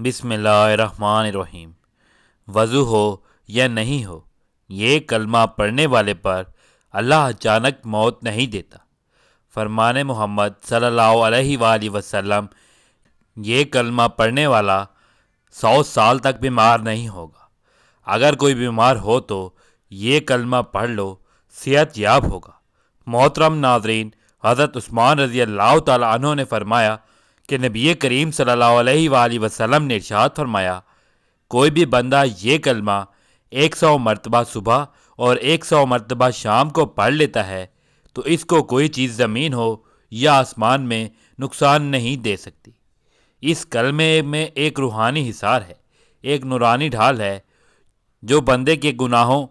بسم اللہ الرحمن الرحیم۔ وضو ہو یا نہیں ہو، یہ کلمہ پڑھنے والے پر اللہ اچانک موت نہیں دیتا۔ فرمان محمد صلی اللہ علیہ وآلہ وسلم، یہ کلمہ پڑھنے والا 100 سال تک بیمار نہیں ہوگا۔ اگر کوئی بیمار ہو تو یہ کلمہ پڑھ لو، صحت یاب ہوگا۔ محترم ناظرین، حضرت عثمان رضی اللہ تعالیٰ عنہ نے فرمایا کہ نبی کریم صلی اللہ علیہ وآلہ وسلم نے ارشاد فرمایا، کوئی بھی بندہ یہ کلمہ 100 مرتبہ صبح اور 100 مرتبہ شام کو پڑھ لیتا ہے تو اس کو کوئی چیز زمین ہو یا آسمان میں نقصان نہیں دے سکتی۔ اس کلمے میں ایک روحانی حصار ہے، ایک نورانی ڈھال ہے جو بندے کے گناہوں،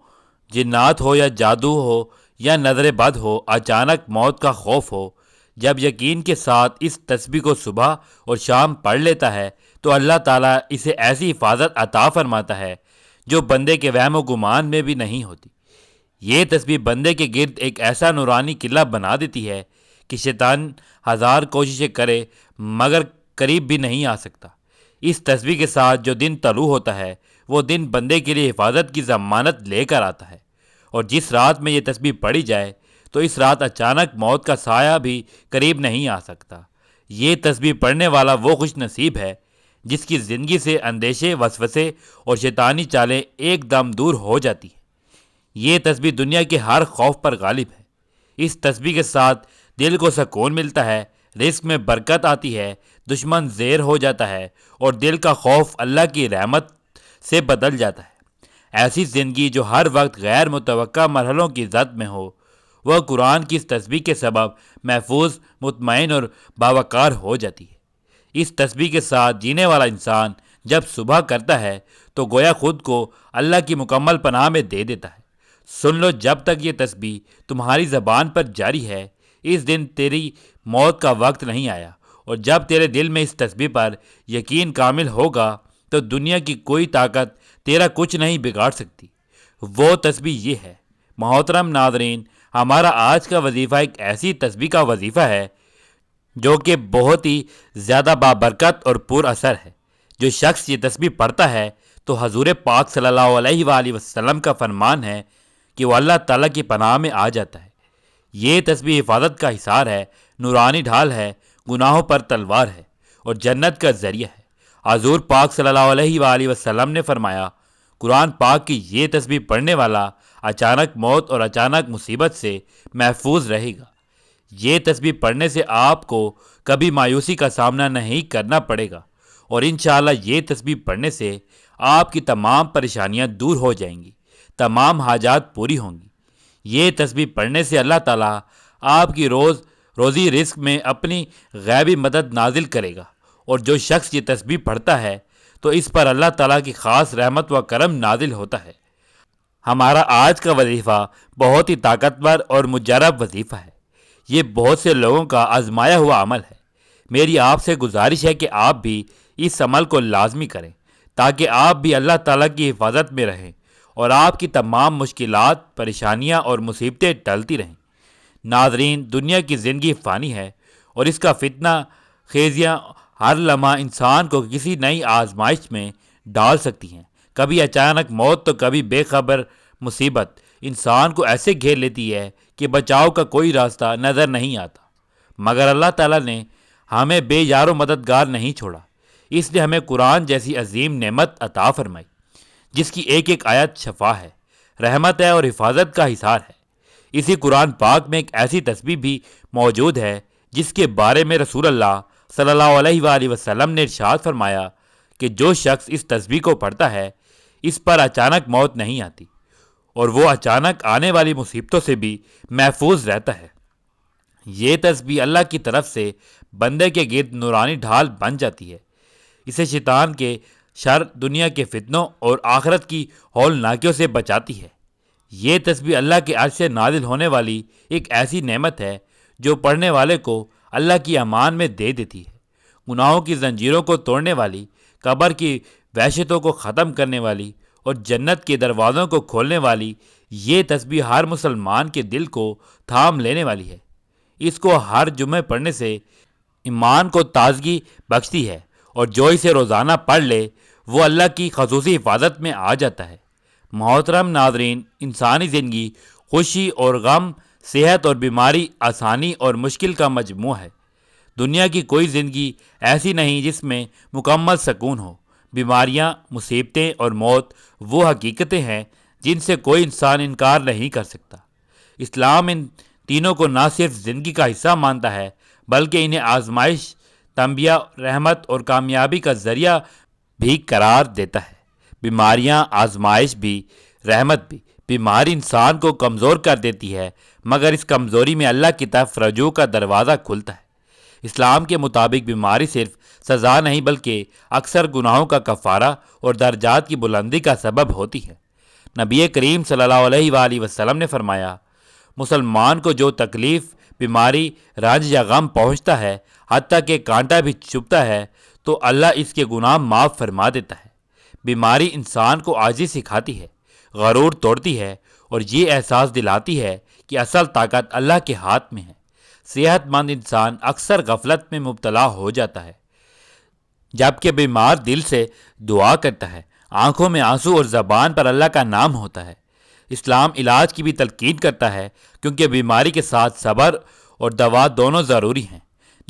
جنات ہو یا جادو ہو یا نظر بد ہو، اچانک موت کا خوف ہو، جب یقین کے ساتھ اس تسبیح کو صبح اور شام پڑھ لیتا ہے تو اللہ تعالیٰ اسے ایسی حفاظت عطا فرماتا ہے جو بندے کے وہم و گمان میں بھی نہیں ہوتی۔ یہ تسبیح بندے کے گرد ایک ایسا نورانی قلعہ بنا دیتی ہے کہ شیطان 1000 کوششیں کرے مگر قریب بھی نہیں آ سکتا۔ اس تسبیح کے ساتھ جو دن طلوع ہوتا ہے وہ دن بندے کے لیے حفاظت کی ضمانت لے کر آتا ہے، اور جس رات میں یہ تسبیح پڑھی جائے تو اس رات اچانک موت کا سایہ بھی قریب نہیں آ سکتا۔ یہ تسبیح پڑھنے والا وہ خوش نصیب ہے جس کی زندگی سے اندیشے، وسوسے اور شیطانی چالیں ایک دم دور ہو جاتی ہیں۔ یہ تسبیح دنیا کے ہر خوف پر غالب ہے۔ اس تسبیح کے ساتھ دل کو سکون ملتا ہے، رزق میں برکت آتی ہے، دشمن زیر ہو جاتا ہے اور دل کا خوف اللہ کی رحمت سے بدل جاتا ہے۔ ایسی زندگی جو ہر وقت غیر متوقع مرحلوں کی زد میں ہو، وہ قرآن کی اس تسبیح کے سبب محفوظ، مطمئن اور باوقار ہو جاتی ہے۔ اس تسبیح کے ساتھ جینے والا انسان جب صبح کرتا ہے تو گویا خود کو اللہ کی مکمل پناہ میں دے دیتا ہے۔ سن لو، جب تک یہ تسبیح تمہاری زبان پر جاری ہے، اس دن تیری موت کا وقت نہیں آیا، اور جب تیرے دل میں اس تسبیح پر یقین کامل ہوگا تو دنیا کی کوئی طاقت تیرا کچھ نہیں بگاڑ سکتی۔ وہ تسبیح یہ ہے۔ محترم ناظرین، ہمارا آج کا وظیفہ ایک ایسی تسبیح کا وظیفہ ہے جو کہ بہت ہی زیادہ بابرکت اور پر اثر ہے۔ جو شخص یہ تسبیح پڑھتا ہے تو حضور پاک صلی اللہ علیہ وآلہ وسلم کا فرمان ہے کہ وہ اللہ تعالیٰ کی پناہ میں آ جاتا ہے۔ یہ تسبیح حفاظت کا حصار ہے، نورانی ڈھال ہے، گناہوں پر تلوار ہے اور جنت کا ذریعہ ہے۔ حضور پاک صلی اللہ علیہ وآلہ وسلم نے فرمایا، قرآن پاک کی یہ تسبیح پڑھنے والا اچانک موت اور اچانک مصیبت سے محفوظ رہے گا۔ یہ تسبیح پڑھنے سے آپ کو کبھی مایوسی کا سامنا نہیں کرنا پڑے گا، اور انشاءاللہ یہ تسبیح پڑھنے سے آپ کی تمام پریشانیاں دور ہو جائیں گی، تمام حاجات پوری ہوں گی۔ یہ تسبیح پڑھنے سے اللہ تعالیٰ آپ کی روزی رزق میں اپنی غیبی مدد نازل کرے گا، اور جو شخص یہ تسبیح پڑھتا ہے تو اس پر اللہ تعالیٰ کی خاص رحمت و کرم نازل ہوتا ہے۔ ہمارا آج کا وظیفہ بہت ہی طاقتور اور مجرب وظیفہ ہے۔ یہ بہت سے لوگوں کا آزمایا ہوا عمل ہے۔ میری آپ سے گزارش ہے کہ آپ بھی اس عمل کو لازمی کریں تاکہ آپ بھی اللہ تعالیٰ کی حفاظت میں رہیں اور آپ کی تمام مشکلات، پریشانیاں اور مصیبتیں ٹلتی رہیں۔ ناظرین، دنیا کی زندگی فانی ہے اور اس کا فتنہ خیزیاں ہر لمحہ انسان کو کسی نئی آزمائش میں ڈال سکتی ہیں۔ کبھی اچانک موت تو کبھی بے خبر مصیبت انسان کو ایسے گھیر لیتی ہے کہ بچاؤ کا کوئی راستہ نظر نہیں آتا، مگر اللہ تعالیٰ نے ہمیں بے یار و مددگار نہیں چھوڑا۔ اس نے ہمیں قرآن جیسی عظیم نعمت عطا فرمائی جس کی ایک ایک آیت شفا ہے، رحمت ہے اور حفاظت کا حصار ہے۔ اسی قرآن پاک میں ایک ایسی تسبیح بھی موجود ہے جس کے بارے میں رسول اللہ صلی اللہ علیہ وآلہ وسلم نے ارشاد فرمایا کہ جو شخص اس تسبیح کو پڑھتا ہے اس پر اچانک موت نہیں آتی، اور وہ اچانک آنے والی مصیبتوں سے بھی محفوظ رہتا ہے۔ یہ تسبیح اللہ کی طرف سے بندے کے گرد نورانی ڈھال بن جاتی ہے، اسے شیطان کے شر، دنیا کے فتنوں اور آخرت کی ہولناکیوں سے بچاتی ہے۔ یہ تسبیح اللہ کے عرش سے نازل ہونے والی ایک ایسی نعمت ہے جو پڑھنے والے کو اللہ کی امان میں دے دیتی ہے۔ گناہوں کی زنجیروں کو توڑنے والی، قبر کی وحشتوں کو ختم کرنے والی اور جنت کے دروازوں کو کھولنے والی یہ تسبیح ہر مسلمان کے دل کو تھام لینے والی ہے۔ اس کو ہر جمعے پڑھنے سے ایمان کو تازگی بخشتی ہے اور جو اسے روزانہ پڑھ لے وہ اللہ کی خصوصی حفاظت میں آ جاتا ہے۔ محترم ناظرین، انسانی زندگی خوشی اور غم، صحت اور بیماری، آسانی اور مشکل کا مجموعہ ہے۔ دنیا کی کوئی زندگی ایسی نہیں جس میں مکمل سکون ہو۔ بیماریاں، مصیبتیں اور موت وہ حقیقتیں ہیں جن سے کوئی انسان انکار نہیں کر سکتا۔ اسلام ان تینوں کو نہ صرف زندگی کا حصہ مانتا ہے بلکہ انہیں آزمائش، تنبیہ، رحمت اور کامیابی کا ذریعہ بھی قرار دیتا ہے۔ بیماریاں، آزمائش بھی، رحمت بھی۔ بیماری انسان کو کمزور کر دیتی ہے مگر اس کمزوری میں اللہ کی طرف رجوع کا دروازہ کھلتا ہے۔ اسلام کے مطابق بیماری صرف سزا نہیں بلکہ اکثر گناہوں کا کفارہ اور درجات کی بلندی کا سبب ہوتی ہے۔ نبی کریم صلی اللہ علیہ وآلہ وسلم نے فرمایا، مسلمان کو جو تکلیف، بیماری، رنج یا غم پہنچتا ہے، حتیٰ کہ کانٹا بھی چبھتا ہے، تو اللہ اس کے گناہ معاف فرما دیتا ہے۔ بیماری انسان کو عاجزی سکھاتی ہے، غرور توڑتی ہے اور یہ احساس دلاتی ہے کہ اصل طاقت اللہ کے ہاتھ میں ہے۔ صحت مند انسان اکثر غفلت میں مبتلا ہو جاتا ہے، جبکہ بیمار دل سے دعا کرتا ہے، آنکھوں میں آنسو اور زبان پر اللہ کا نام ہوتا ہے۔ اسلام علاج کی بھی تلقین کرتا ہے کیونکہ بیماری کے ساتھ صبر اور دوا دونوں ضروری ہیں۔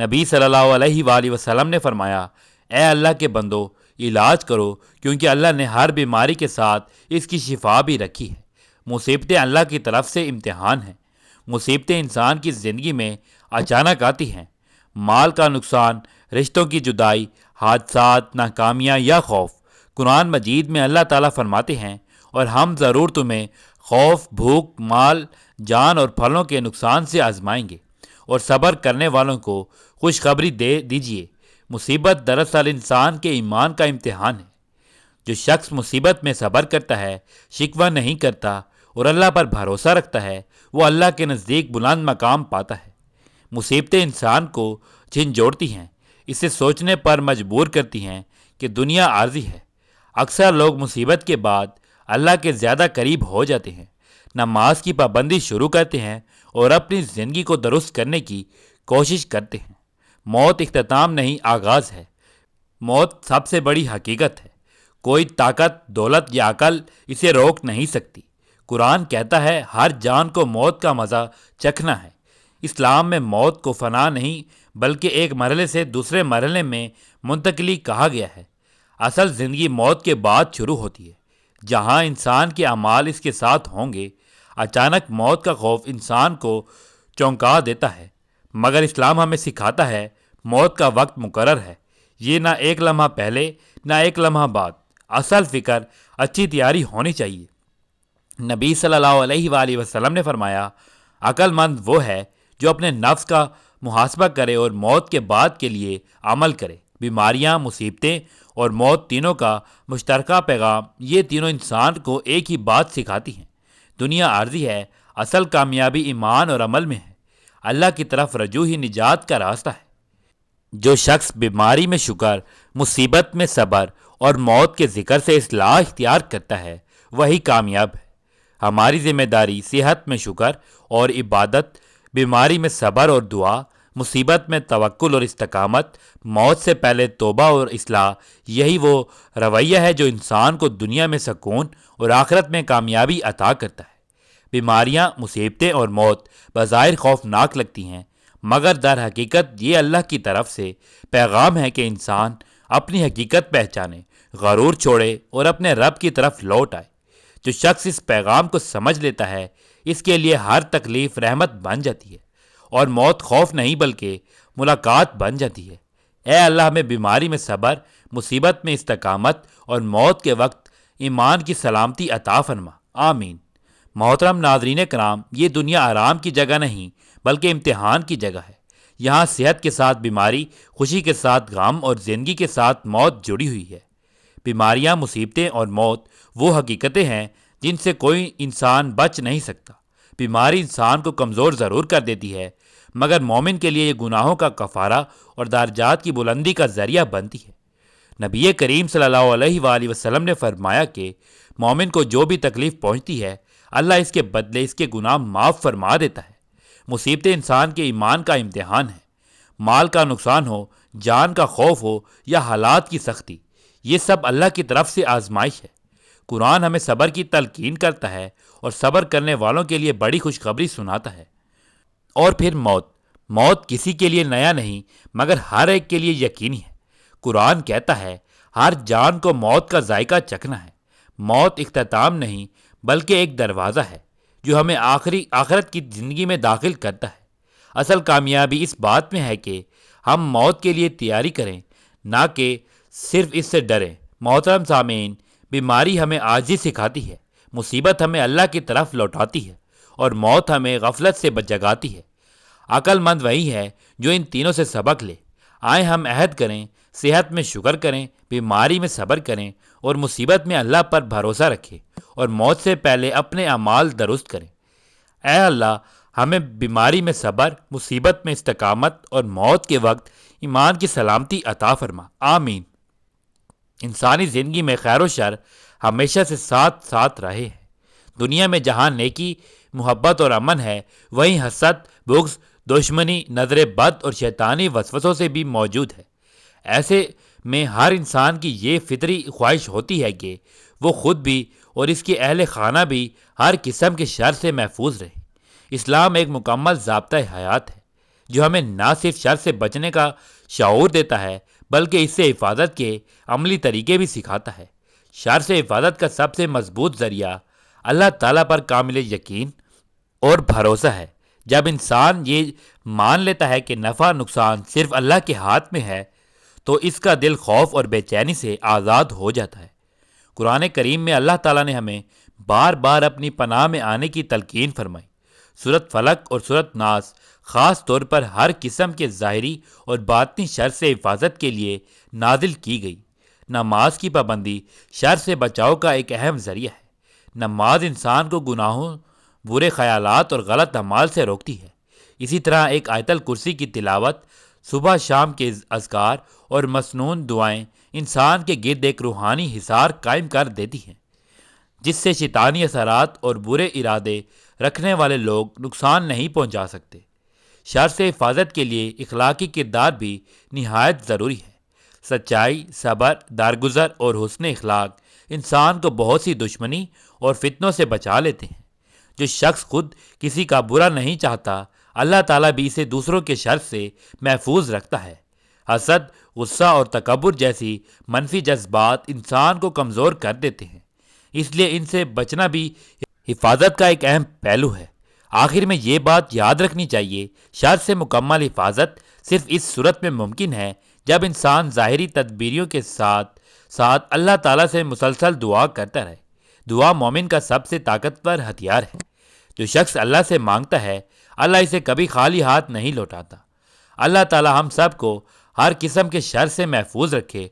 نبی صلی اللہ علیہ وآلہ وسلم نے فرمایا، اے اللہ کے بندو، علاج کرو کیونکہ اللہ نے ہر بیماری کے ساتھ اس کی شفا بھی رکھی ہے۔ مصیبتیں اللہ کی طرف سے امتحان ہیں۔ مصیبتیں انسان کی زندگی میں اچانک آتی ہیں۔ مال کا نقصان، رشتوں کی جدائی، حادثات، ناکامیاں یا خوف۔ قرآن مجید میں اللہ تعالیٰ فرماتے ہیں، اور ہم ضرور تمہیں خوف، بھوک، مال، جان اور پھلوں کے نقصان سے آزمائیں گے، اور صبر کرنے والوں کو خوشخبری دے دیجیے۔ مصیبت دراصل انسان کے ایمان کا امتحان ہے۔ جو شخص مصیبت میں صبر کرتا ہے، شکوہ نہیں کرتا اور اللہ پر بھروسہ رکھتا ہے، وہ اللہ کے نزدیک بلند مقام پاتا ہے۔ مصیبتیں انسان کو جھنجھوڑتی ہیں، اسے سوچنے پر مجبور کرتی ہیں کہ دنیا عارضی ہے۔ اکثر لوگ مصیبت کے بعد اللہ کے زیادہ قریب ہو جاتے ہیں، نماز کی پابندی شروع کرتے ہیں اور اپنی زندگی کو درست کرنے کی کوشش کرتے ہیں۔ موت اختتام نہیں، آغاز ہے۔ موت سب سے بڑی حقیقت ہے۔ کوئی طاقت، دولت یا عقل اسے روک نہیں سکتی۔ قرآن کہتا ہے، ہر جان کو موت کا مزہ چکھنا ہے۔ اسلام میں موت کو فنا نہیں بلکہ ایک مرحلے سے دوسرے مرحلے میں منتقلی کہا گیا ہے۔ اصل زندگی موت کے بعد شروع ہوتی ہے، جہاں انسان کے اعمال اس کے ساتھ ہوں گے۔ اچانک موت کا خوف انسان کو چونکا دیتا ہے، مگر اسلام ہمیں سکھاتا ہے موت کا وقت مقرر ہے، یہ نہ ایک لمحہ پہلے نہ ایک لمحہ بعد۔ اصل فکر، اچھی تیاری ہونی چاہیے۔ نبی صلی اللہ علیہ وآلہ وسلم نے فرمایا، عقل مند وہ ہے جو اپنے نفس کا محاسبہ کرے اور موت کے بعد کے لیے عمل کرے۔ بیماریاں، مصیبتیں اور موت تینوں کا مشترکہ پیغام، یہ تینوں انسان کو ایک ہی بات سکھاتی ہیں، دنیا عارضی ہے، اصل کامیابی ایمان اور عمل میں ہے۔ اللہ کی طرف رجوع ہی نجات کا راستہ ہے۔ جو شخص بیماری میں شکر، مصیبت میں صبر اور موت کے ذکر سے اصلاح اختیار کرتا ہے، وہی کامیاب ہے۔ ہماری ذمہ داری صحت میں شکر اور عبادت، بیماری میں صبر اور دعا، مصیبت میں توکل اور استقامت، موت سے پہلے توبہ اور اصلاح، یہی وہ رویہ ہے جو انسان کو دنیا میں سکون اور آخرت میں کامیابی عطا کرتا ہے۔ بیماریاں، مصیبتیں اور موت بظاہر خوفناک لگتی ہیں، مگر در حقیقت یہ اللہ کی طرف سے پیغام ہے کہ انسان اپنی حقیقت پہچانے، غرور چھوڑے اور اپنے رب کی طرف لوٹ آئے۔ جو شخص اس پیغام کو سمجھ لیتا ہے، اس کے لیے ہر تکلیف رحمت بن جاتی ہے اور موت خوف نہیں بلکہ ملاقات بن جاتی ہے۔ اے اللہ، ہمیں بیماری میں صبر، مصیبت میں استقامت اور موت کے وقت ایمان کی سلامتی عطا فرما، آمین۔ محترم ناظرین کرام، یہ دنیا آرام کی جگہ نہیں بلکہ امتحان کی جگہ ہے۔ یہاں صحت کے ساتھ بیماری، خوشی کے ساتھ غم اور زندگی کے ساتھ موت جڑی ہوئی ہے۔ بیماریاں، مصیبتیں اور موت وہ حقیقتیں ہیں جن سے کوئی انسان بچ نہیں سکتا۔ بیماری انسان کو کمزور ضرور کر دیتی ہے، مگر مومن کے لیے یہ گناہوں کا کفارہ اور درجات کی بلندی کا ذریعہ بنتی ہے۔ نبی کریم صلی اللہ علیہ وآلہ وسلم نے فرمایا کہ مومن کو جو بھی تکلیف پہنچتی ہے، اللہ اس کے بدلے اس کے گناہ معاف فرما دیتا ہے۔ مصیبتیں انسان کے ایمان کا امتحان ہے۔ مال کا نقصان ہو جان کا خوف ہو یا حالات کی سختی، یہ سب اللہ کی طرف سے آزمائش ہے۔ قرآن ہمیں صبر کی تلقین کرتا ہے اور صبر کرنے والوں کے لیے بڑی خوشخبری سناتا ہے۔ اور پھر موت کسی کے لیے نیا نہیں مگر ہر ایک کے لیے یقینی ہے۔ قرآن کہتا ہے ہر جان کو موت کا ذائقہ چکھنا ہے۔ موت اختتام نہیں بلکہ ایک دروازہ ہے جو ہمیں آخرت کی زندگی میں داخل کرتا ہے۔ اصل کامیابی اس بات میں ہے کہ ہم موت کے لیے تیاری کریں، نہ کہ صرف اس سے ڈریں۔ محترم سامعین، بیماری ہمیں عاجزی سکھاتی ہے، مصیبت ہمیں اللہ کی طرف لوٹاتی ہے اور موت ہمیں غفلت سے جگاتی ہے۔ عقل مند وہی ہے جو ان تینوں سے سبق لے۔ آئیں ہم عہد کریں، صحت میں شکر کریں، بیماری میں صبر کریں اور مصیبت میں اللہ پر بھروسہ رکھیں اور موت سے پہلے اپنے اعمال درست کریں۔ اے اللہ، ہمیں بیماری میں صبر، مصیبت میں استقامت اور موت کے وقت ایمان کی سلامتی عطا فرما، آمین۔ انسانی زندگی میں خیر و شر ہمیشہ سے ساتھ ساتھ رہے ہیں۔ دنیا میں جہاں نیکی، محبت اور امن ہے، وہیں حسد، بغض، دشمنی، نظر بد اور شیطانی وسوسوں سے بھی موجود ہے۔ ایسے میں ہر انسان کی یہ فطری خواہش ہوتی ہے کہ وہ خود بھی اور اس کے اہل خانہ بھی ہر قسم کے شر سے محفوظ رہے۔ اسلام ایک مکمل ضابطۂ حیات ہے جو ہمیں نہ صرف شر سے بچنے کا شعور دیتا ہے بلکہ اس سے حفاظت کے عملی طریقے بھی سکھاتا ہے۔ شر سے حفاظت کا سب سے مضبوط ذریعہ اللہ تعالیٰ پر کامل یقین اور بھروسہ ہے۔ جب انسان یہ مان لیتا ہے کہ نفع نقصان صرف اللہ کے ہاتھ میں ہے تو اس کا دل خوف اور بے چینی سے آزاد ہو جاتا ہے۔ قرآن کریم میں اللہ تعالیٰ نے ہمیں بار بار اپنی پناہ میں آنے کی تلقین فرمائی۔ سورۃ فلق اور سورۃ ناس خاص طور پر ہر قسم کے ظاہری اور باطنی شر سے حفاظت کے لیے نازل کی گئی۔ نماز کی پابندی شر سے بچاؤ کا ایک اہم ذریعہ ہے۔ نماز انسان کو گناہوں، برے خیالات اور غلط اعمال سے روکتی ہے۔ اسی طرح ایک آیت الکرسی کی تلاوت، صبح شام کے اذکار اور مسنون دعائیں انسان کے گرد ایک روحانی حصار قائم کر دیتی ہیں جس سے شیطانی اثرات اور برے ارادے رکھنے والے لوگ نقصان نہیں پہنچا سکتے۔ شر سے حفاظت کے لیے اخلاقی کردار بھی نہایت ضروری ہے۔ سچائی، صبر، درگزر اور حسن اخلاق انسان کو بہت سی دشمنی اور فتنوں سے بچا لیتے ہیں۔ جو شخص خود کسی کا برا نہیں چاہتا، اللہ تعالیٰ بھی اسے دوسروں کے شر سے محفوظ رکھتا ہے۔ حسد، غصہ اور تکبر جیسی منفی جذبات انسان کو کمزور کر دیتے ہیں، اس لیے ان سے بچنا بھی حفاظت کا ایک اہم پہلو ہے۔ آخر میں یہ بات یاد رکھنی چاہیے، شر سے مکمل حفاظت صرف اس صورت میں ممکن ہے جب انسان ظاہری تدبیریوں کے ساتھ ساتھ اللہ تعالیٰ سے مسلسل دعا کرتا رہے۔ دعا مومن کا سب سے طاقتور ہتھیار ہے۔ جو شخص اللہ سے مانگتا ہے، اللہ اسے کبھی خالی ہاتھ نہیں لوٹاتا۔ اللہ تعالیٰ ہم سب کو ہر قسم کے شر سے محفوظ رکھے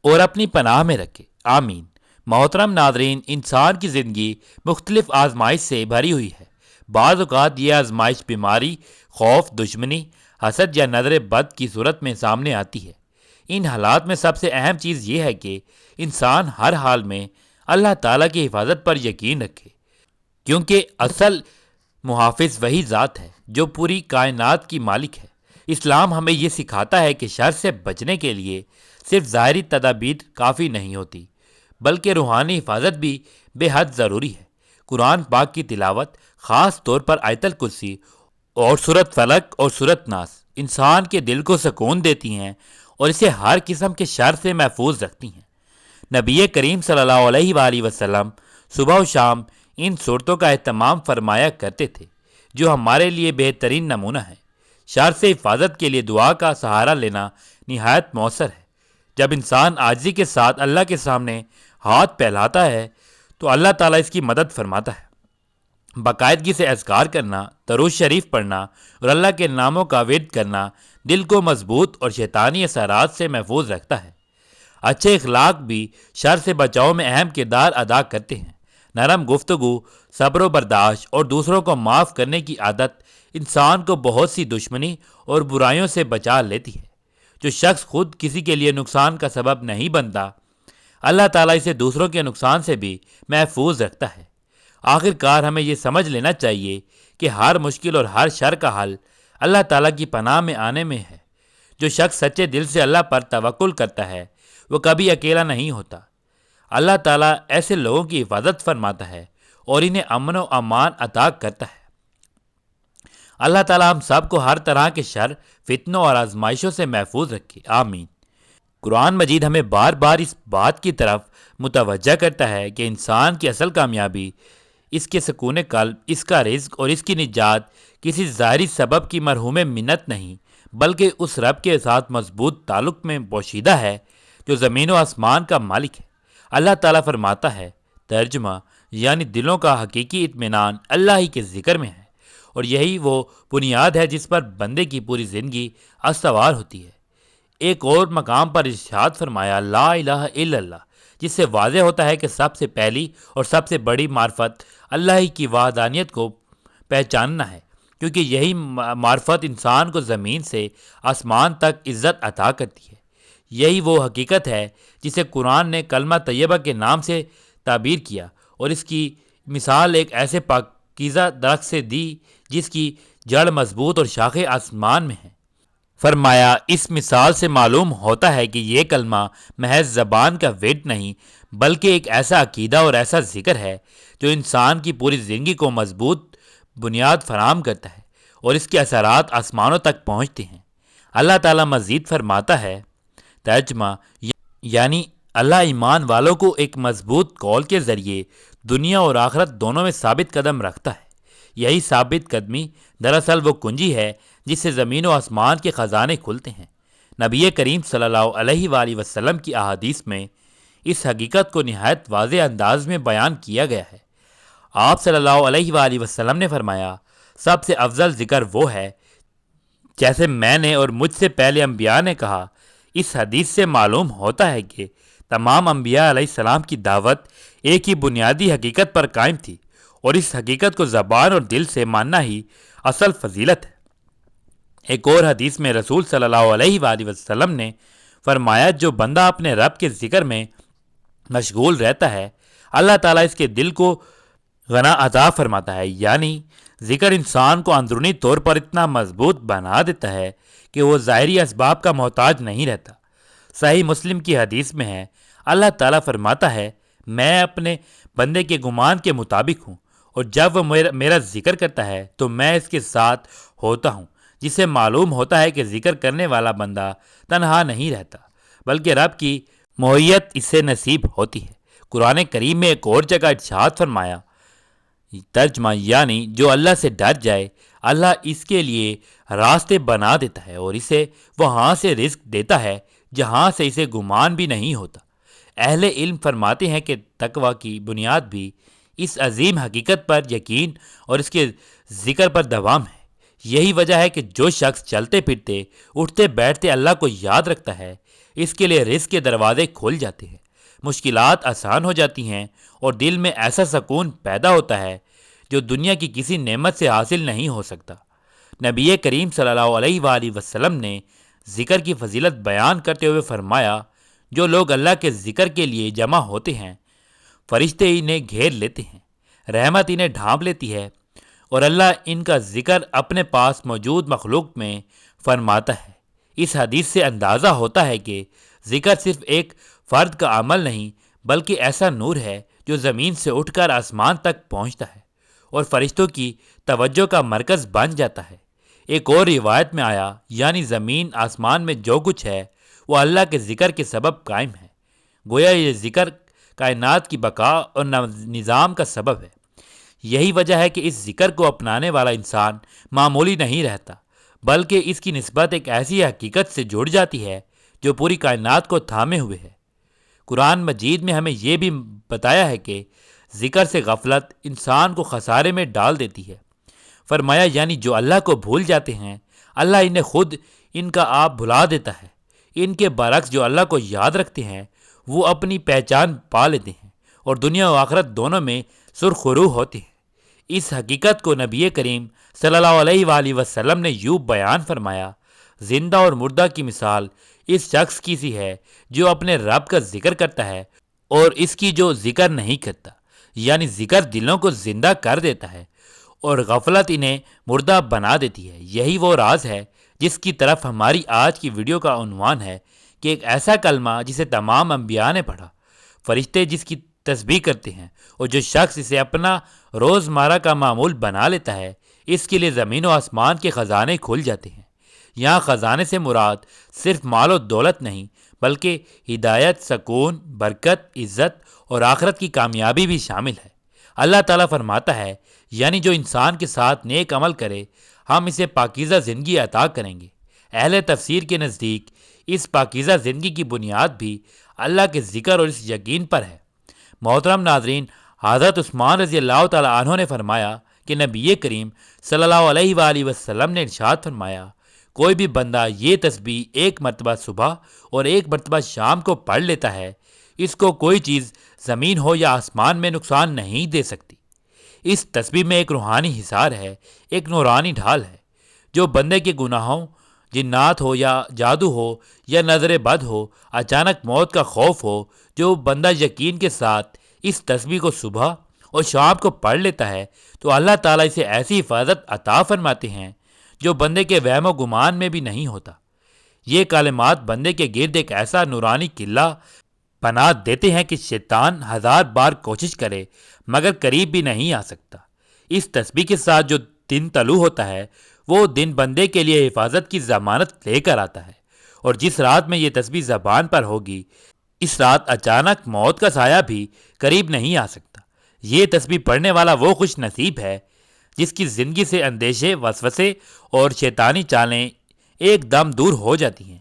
اور اپنی پناہ میں رکھے، آمین۔ محترم ناظرین، انسان کی زندگی مختلف آزمائش سے بھری ہوئی ہے۔ بعض اوقات یہ آزمائش بیماری، خوف، دشمنی، حسد یا نظر بد کی صورت میں سامنے آتی ہے۔ ان حالات میں سب سے اہم چیز یہ ہے کہ انسان ہر حال میں اللہ تعالیٰ کی حفاظت پر یقین رکھے، کیونکہ اصل محافظ وہی ذات ہے جو پوری کائنات کی مالک ہے۔ اسلام ہمیں یہ سکھاتا ہے کہ شر سے بچنے کے لیے صرف ظاہری تدابیر کافی نہیں ہوتی بلکہ روحانی حفاظت بھی بے حد ضروری ہے۔ قرآن پاک کی تلاوت، خاص طور پر آیت الکرسی اور سورۃ فلق اور سورۃ ناس، انسان کے دل کو سکون دیتی ہیں اور اسے ہر قسم کے شر سے محفوظ رکھتی ہیں۔ نبی کریم صلی اللہ علیہ وآلہ وسلم صبح و شام ان صورتوں کا اہتمام فرمایا کرتے تھے جو ہمارے لیے بہترین نمونہ ہے۔ شر سے حفاظت کے لیے دعا کا سہارا لینا نہایت مؤثر ہے۔ جب انسان عاجزی کے ساتھ اللہ کے سامنے ہاتھ پھیلاتا ہے تو اللہ تعالیٰ اس کی مدد فرماتا ہے۔ باقاعدگی سے اذکار کرنا، درود شریف پڑھنا اور اللہ کے ناموں کا ورد کرنا دل کو مضبوط اور شیطانی اثرات سے محفوظ رکھتا ہے۔ اچھے اخلاق بھی شر سے بچاؤ میں اہم کردار ادا کرتے ہیں۔ نرم گفتگو، صبر و برداشت اور دوسروں کو معاف کرنے کی عادت انسان کو بہت سی دشمنی اور برائیوں سے بچا لیتی ہے۔ جو شخص خود کسی کے لیے نقصان کا سبب نہیں بنتا، اللہ تعالیٰ اسے دوسروں کے نقصان سے بھی محفوظ رکھتا ہے۔ آخر کار ہمیں یہ سمجھ لینا چاہیے کہ ہر مشکل اور ہر شر کا حل اللہ تعالیٰ کی پناہ میں آنے میں ہے۔ جو شخص سچے دل سے اللہ پر توکل کرتا ہے وہ کبھی اکیلا نہیں ہوتا۔ اللہ تعالیٰ ایسے لوگوں کی حفاظت فرماتا ہے اور انہیں امن و امان عطا کرتا ہے۔ اللہ تعالیٰ ہم سب کو ہر طرح کے شر، فتنوں اور آزمائشوں سے محفوظ رکھے، آمین۔ قرآن مجید ہمیں بار بار اس بات کی طرف متوجہ کرتا ہے کہ انسان کی اصل کامیابی، اس کے سکون قلب، اس کا رزق اور اس کی نجات کسی ظاہری سبب کی مرہوم منت نہیں، بلکہ اس رب کے ساتھ مضبوط تعلق میں پوشیدہ ہے جو زمین و آسمان کا مالک ہے۔ اللہ تعالیٰ فرماتا ہے، ترجمہ یعنی دلوں کا حقیقی اطمینان اللہ ہی کے ذکر میں ہے، اور یہی وہ بنیاد ہے جس پر بندے کی پوری زندگی استوار ہوتی ہے۔ ایک اور مقام پر ارشاد فرمایا، لا الہ الا اللہ، جس سے واضح ہوتا ہے کہ سب سے پہلی اور سب سے بڑی معرفت اللہ ہی کی وحدانیت کو پہچاننا ہے، کیونکہ یہی معرفت انسان کو زمین سے آسمان تک عزت عطا کرتی ہے۔ یہی وہ حقیقت ہے جسے قرآن نے کلمہ طیبہ کے نام سے تعبیر کیا، اور اس کی مثال ایک ایسے پاکیزہ درخت سے دی جس کی جڑ مضبوط اور شاخیں آسمان میں ہیں۔ فرمایا، اس مثال سے معلوم ہوتا ہے کہ یہ کلمہ محض زبان کا ورد نہیں، بلکہ ایک ایسا عقیدہ اور ایسا ذکر ہے جو انسان کی پوری زندگی کو مضبوط بنیاد فراہم کرتا ہے اور اس کے اثرات آسمانوں تک پہنچتے ہیں۔ اللہ تعالیٰ مزید فرماتا ہے، ترجمہ یعنی اللہ ایمان والوں کو ایک مضبوط قول کے ذریعے دنیا اور آخرت دونوں میں ثابت قدم رکھتا ہے۔ یہی ثابت قدمی دراصل وہ کنجی ہے جس سے زمین و آسمان کے خزانے کھلتے ہیں۔ نبی کریم صلی اللہ علیہ وآلہ وسلم کی احادیث میں اس حقیقت کو نہایت واضح انداز میں بیان کیا گیا ہے۔ آپ صلی اللہ علیہ وآلہ وسلم نے فرمایا، سب سے افضل ذکر وہ ہے جیسے میں نے اور مجھ سے پہلے انبیاء نے کہا۔ اس حدیث سے معلوم ہوتا ہے کہ تمام انبیاء علیہ السلام کی دعوت ایک ہی بنیادی حقیقت پر قائم تھی، اور اس حقیقت کو زبان اور دل سے ماننا ہی اصل فضیلت ہے۔ ایک اور حدیث میں رسول صلی اللہ علیہ وآلہ وسلم نے فرمایا، جو بندہ اپنے رب کے ذکر میں مشغول رہتا ہے، اللہ تعالیٰ اس کے دل کو غنا عطا فرماتا ہے، یعنی ذکر انسان کو اندرونی طور پر اتنا مضبوط بنا دیتا ہے کہ وہ ظاہری اسباب کا محتاج نہیں رہتا۔ صحیح مسلم کی حدیث میں ہے، اللہ تعالیٰ فرماتا ہے، میں اپنے بندے کے گمان کے مطابق ہوں، اور جب وہ میرا ذکر کرتا ہے تو میں اس کے ساتھ ہوتا ہوں، جس سے معلوم ہوتا ہے کہ ذکر کرنے والا بندہ تنہا نہیں رہتا، بلکہ رب کی معیت اس سے نصیب ہوتی ہے۔ قرآن کریم میں ایک اور جگہ ارشاد فرمایا، ترجمہ یعنی جو اللہ سے ڈر جائے، اللہ اس کے لیے راستے بنا دیتا ہے اور اسے وہاں سے رزق دیتا ہے جہاں سے اسے گمان بھی نہیں ہوتا۔ اہل علم فرماتے ہیں کہ تقوی کی بنیاد بھی اس عظیم حقیقت پر یقین اور اس کے ذکر پر دوام ہے۔ یہی وجہ ہے کہ جو شخص چلتے پھرتے، اٹھتے بیٹھتے اللہ کو یاد رکھتا ہے، اس کے لیے رزق کے دروازے کھل جاتے ہیں، مشکلات آسان ہو جاتی ہیں، اور دل میں ایسا سکون پیدا ہوتا ہے جو دنیا کی کسی نعمت سے حاصل نہیں ہو سکتا۔ نبی کریم صلی اللہ علیہ وآلہ وسلم نے ذکر کی فضیلت بیان کرتے ہوئے فرمایا، جو لوگ اللہ کے ذکر کے لیے جمع ہوتے ہیں، فرشتے انہیں گھیر لیتے ہیں، رحمت انہیں ڈھانپ لیتی ہے، اور اللہ ان کا ذکر اپنے پاس موجود مخلوق میں فرماتا ہے۔ اس حدیث سے اندازہ ہوتا ہے کہ ذکر صرف ایک فرد کا عمل نہیں، بلکہ ایسا نور ہے جو زمین سے اٹھ کر آسمان تک پہنچتا ہے اور فرشتوں کی توجہ کا مرکز بن جاتا ہے۔ ایک اور روایت میں آیا، یعنی زمین آسمان میں جو کچھ ہے وہ اللہ کے ذکر کے سبب قائم ہے۔ گویا یہ ذکر کائنات کی بقا اور نظام کا سبب ہے۔ یہی وجہ ہے کہ اس ذکر کو اپنانے والا انسان معمولی نہیں رہتا، بلکہ اس کی نسبت ایک ایسی حقیقت سے جڑ جاتی ہے جو پوری کائنات کو تھامے ہوئے ہے۔ قرآن مجید میں ہمیں یہ بھی بتایا ہے کہ ذکر سے غفلت انسان کو خسارے میں ڈال دیتی ہے۔ فرمایا، یعنی جو اللہ کو بھول جاتے ہیں، اللہ انہیں خود ان کا آپ بھلا دیتا ہے۔ ان کے برعکس جو اللہ کو یاد رکھتے ہیں وہ اپنی پہچان پا لیتے ہیں اور دنیا و آخرت دونوں میں سرخرو ہوتے ہیں۔ اس حقیقت کو نبی کریم صلی اللہ علیہ وآلہ وسلم نے یوں بیان فرمایا، زندہ اور مردہ کی مثال اس شخص کی سی ہے جو اپنے رب کا ذکر کرتا ہے اور اس کی جو ذکر نہیں کرتا، یعنی ذکر دلوں کو زندہ کر دیتا ہے اور غفلت انہیں مردہ بنا دیتی ہے۔ یہی وہ راز ہے جس کی طرف ہماری آج کی ویڈیو کا عنوان ہے کہ ایک ایسا کلمہ جسے تمام انبیاء نے پڑھا، فرشتے جس کی تسبیح کرتے ہیں، اور جو شخص اسے اپنا روزمرہ کا معمول بنا لیتا ہے، اس کے لیے زمین و آسمان کے خزانے کھل جاتے ہیں۔ یہاں خزانے سے مراد صرف مال و دولت نہیں، بلکہ ہدایت، سکون، برکت، عزت اور آخرت کی کامیابی بھی شامل ہے۔ اللہ تعالیٰ فرماتا ہے، یعنی جو انسان کے ساتھ نیک عمل کرے ہم اسے پاکیزہ زندگی عطا کریں گے۔ اہل تفسیر کے نزدیک اس پاکیزہ زندگی کی بنیاد بھی اللہ کے ذکر اور اس یقین پر ہے۔ محترم ناظرین، حضرت عثمان رضی اللہ تعالیٰ عنہ نے فرمایا کہ نبی کریم صلی اللہ علیہ وآلہ وسلم نے ارشاد فرمایا، کوئی بھی بندہ یہ تسبیح ایک مرتبہ صبح اور ایک مرتبہ شام کو پڑھ لیتا ہے، اس کو کوئی چیز زمین ہو یا آسمان میں نقصان نہیں دے سکتی۔ اس تسبیح میں ایک روحانی حصار ہے، ایک نورانی ڈھال ہے، جو بندے کے گناہوں، جنات ہو یا جادو ہو یا نظر بد ہو، اچانک موت کا خوف ہو، جو بندہ یقین کے ساتھ اس تسبیح کو صبح اور شام کو پڑھ لیتا ہے تو اللہ تعالیٰ اسے ایسی حفاظت عطا فرماتے ہیں جو بندے کے وہم و گمان میں بھی نہیں ہوتا۔ یہ کلمات بندے کے گرد ایک ایسا نورانی قلعہ بنا دیتے ہیں کہ شیطان 1000 بار کوشش کرے مگر قریب بھی نہیں آ سکتا۔ اس تسبیح کے ساتھ جو دن طلوع ہوتا ہے وہ دن بندے کے لیے حفاظت کی ضمانت لے کر آتا ہے، اور جس رات میں یہ تسبیح زبان پر ہوگی اس رات اچانک موت کا سایہ بھی قریب نہیں آ سکتا۔ یہ تسبیح پڑھنے والا وہ خوش نصیب ہے جس کی زندگی سے اندیشے، وسوسے اور شیطانی چالیں ایک دم دور ہو جاتی ہیں۔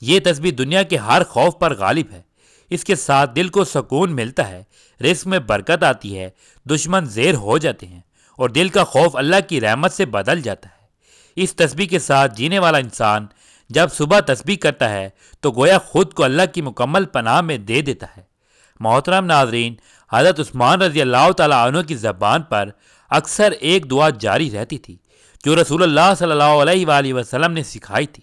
یہ تسبیح دنیا کے ہر خوف پر غالب ہے۔ اس کے ساتھ دل کو سکون ملتا ہے، رزق میں برکت آتی ہے، دشمن زیر ہو جاتے ہیں اور دل کا خوف اللہ کی رحمت سے بدل جاتا ہے۔ اس تسبیح کے ساتھ جینے والا انسان جب صبح تسبیح کرتا ہے تو گویا خود کو اللہ کی مکمل پناہ میں دے دیتا ہے۔ محترم ناظرین، حضرت عثمان رضی اللہ تعالیٰ عنہ کی زبان پر اکثر ایک دعا جاری رہتی تھی جو رسول اللہ صلی اللہ علیہ وآلہ وسلم نے سکھائی تھی۔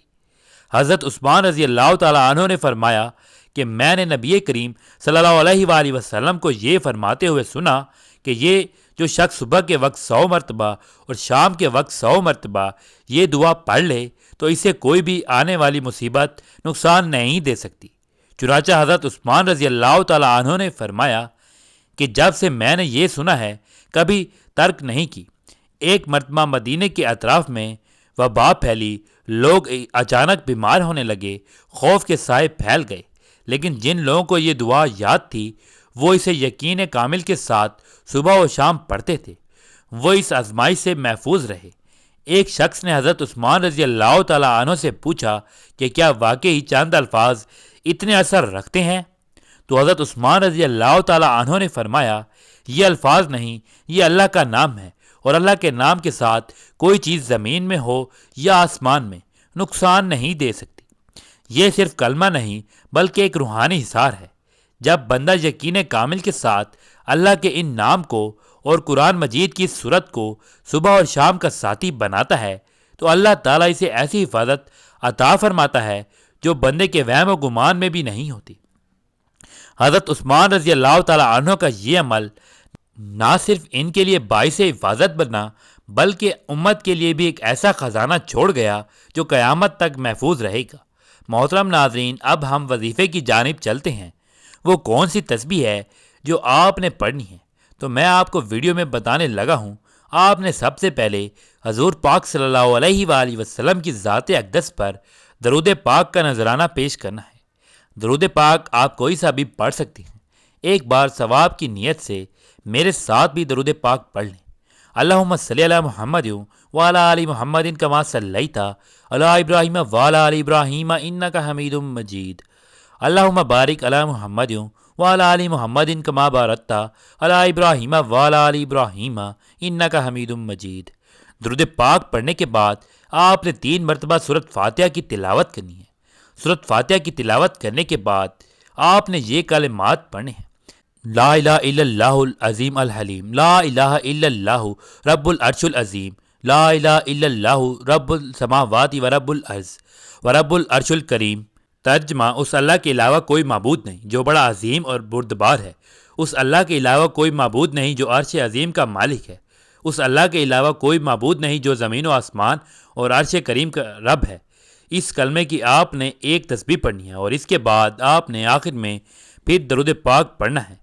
حضرت عثمان رضی اللہ تعالیٰ عنہ نے فرمایا کہ میں نے نبی کریم صلی اللہ علیہ وآلہ وسلم کو یہ فرماتے ہوئے سنا کہ یہ جو شخص صبح کے وقت 100 مرتبہ اور شام کے وقت 100 مرتبہ یہ دعا پڑھ لے تو اسے کوئی بھی آنے والی مصیبت نقصان نہیں دے سکتی۔ چنانچہ حضرت عثمان رضی اللہ تعالیٰ عنہ نے فرمایا کہ جب سے میں نے یہ سنا ہے کبھی ترک نہیں کی۔ ایک مرتبہ مدینے کے اطراف میں وبا پھیلی، لوگ اچانک بیمار ہونے لگے، خوف کے سائے پھیل گئے، لیکن جن لوگوں کو یہ دعا یاد تھی وہ اسے یقین کامل کے ساتھ صبح و شام پڑھتے تھے، وہ اس آزمائش سے محفوظ رہے۔ ایک شخص نے حضرت عثمان رضی اللہ تعالیٰ عنہ سے پوچھا کہ کیا واقعی چند الفاظ اتنے اثر رکھتے ہیں؟ تو حضرت عثمان رضی اللہ تعالیٰ عنہ نے فرمایا، یہ الفاظ نہیں، یہ اللہ کا نام ہے، اور اللہ کے نام کے ساتھ کوئی چیز زمین میں ہو یا آسمان میں نقصان نہیں دے سکتی۔ یہ صرف کلمہ نہیں بلکہ ایک روحانی حصار ہے۔ جب بندہ یقین کامل کے ساتھ اللہ کے ان نام کو اور قرآن مجید کی صورت کو صبح اور شام کا ساتھی بناتا ہے تو اللہ تعالیٰ اسے ایسی حفاظت عطا فرماتا ہے جو بندے کے وہم و گمان میں بھی نہیں ہوتی۔ حضرت عثمان رضی اللہ تعالیٰ عنہ کا یہ عمل نہ صرف ان کے لیے باعث حفاظت بنا بلکہ امت کے لیے بھی ایک ایسا خزانہ چھوڑ گیا جو قیامت تک محفوظ رہے گا۔ محترم ناظرین، اب ہم وظیفے کی جانب چلتے ہیں۔ وہ کون سی تسبیح ہے جو آپ نے پڑھنی ہے؟ تو میں آپ کو ویڈیو میں بتانے لگا ہوں۔ آپ نے سب سے پہلے حضور پاک صلی اللہ علیہ وآلہ وسلم کی ذات اقدس پر درود پاک کا نذرانہ پیش کرنا ہے۔ درود پاک آپ کوئی سا بھی پڑھ سکتے ہیں۔ ایک بار ثواب کی نیت سے میرے ساتھ بھی درود پاک پڑھ لیں۔ اللہم صلی علی محمد وعلی آل محمد کما صلیت علی ابراہیم وعلی آل ابراہیم انک حمید مجید۔ اللہم بارک علی محمد وعلی آل محمد کما بارکت علی ابراہیم وعلی آل ابراہیم انک حمید مجید۔ درود پاک پڑھنے کے بعد آپ نے 3 مرتبہ سورۃ فاتحہ کی تلاوت کرنی ہے۔ سورۃ فاتحہ کی تلاوت کرنے کے بعد آپ نے یہ کلمات پڑھنے ہیں: لا الہ الا اللہ العظیم الحلیم، لا الہ الا اللہ رب العرش العظیم، لا الہ الا اللہ رب السماوات و رب الارض و رب العرش الکریم۔ ترجمہ: اس اللہ کے علاوہ کوئی معبود نہیں جو بڑا عظیم اور بردبار ہے۔ اس اللہ کے علاوہ کوئی معبود نہیں جو عرش عظیم کا مالک ہے۔ اس اللہ کے علاوہ کوئی معبود نہیں جو زمین و آسمان اور عرش کریم کا رب ہے۔ اس کلمے کی آپ نے ایک تسبیح پڑھنی ہے اور اس کے بعد آپ نے آخر میں پھر درود پاک پڑھنا ہے۔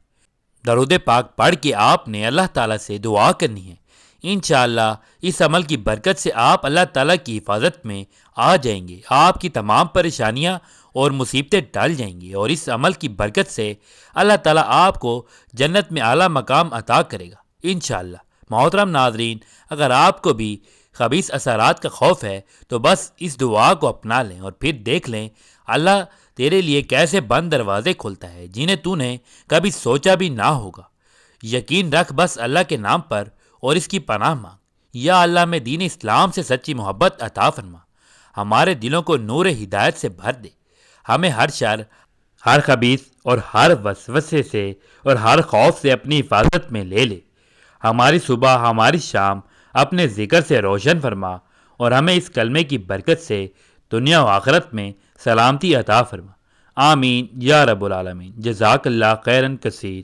درود پاک پڑھ کے آپ نے اللہ تعالیٰ سے دعا کرنی ہے۔ انشاءاللہ اس عمل کی برکت سے آپ اللہ تعالیٰ کی حفاظت میں آ جائیں گے، آپ کی تمام پریشانیاں اور مصیبتیں ٹل جائیں گی، اور اس عمل کی برکت سے اللہ تعالیٰ آپ کو جنت میں اعلیٰ مقام عطا کرے گا انشاءاللہ۔ محترم ناظرین، اگر آپ کو بھی خبیث اثرات کا خوف ہے تو بس اس دعا کو اپنا لیں اور پھر دیکھ لیں اللہ تیرے لیے کیسے بند دروازے کھولتا ہے جنہیں تو نے کبھی سوچا بھی نہ ہوگا۔ یقین رکھ بس اللہ کے نام پر اور اس کی پناہ مانگ۔ یا اللہ میں دین اسلام سے سچی محبت عطا فرما، ہمارے دلوں کو نور ہدایت سے بھر دے، ہمیں ہر شر، ہر خبیث اور ہر وسوسے سے اور ہر خوف سے اپنی حفاظت میں لے لے، ہماری صبح ہماری شام اپنے ذکر سے روشن فرما، اور ہمیں اس کلمے کی برکت سے دنیا و آخرت میں سلامتی عطا فرما۔ آمین یا رب العالمین۔ جزاک اللہ خیرن کثیر۔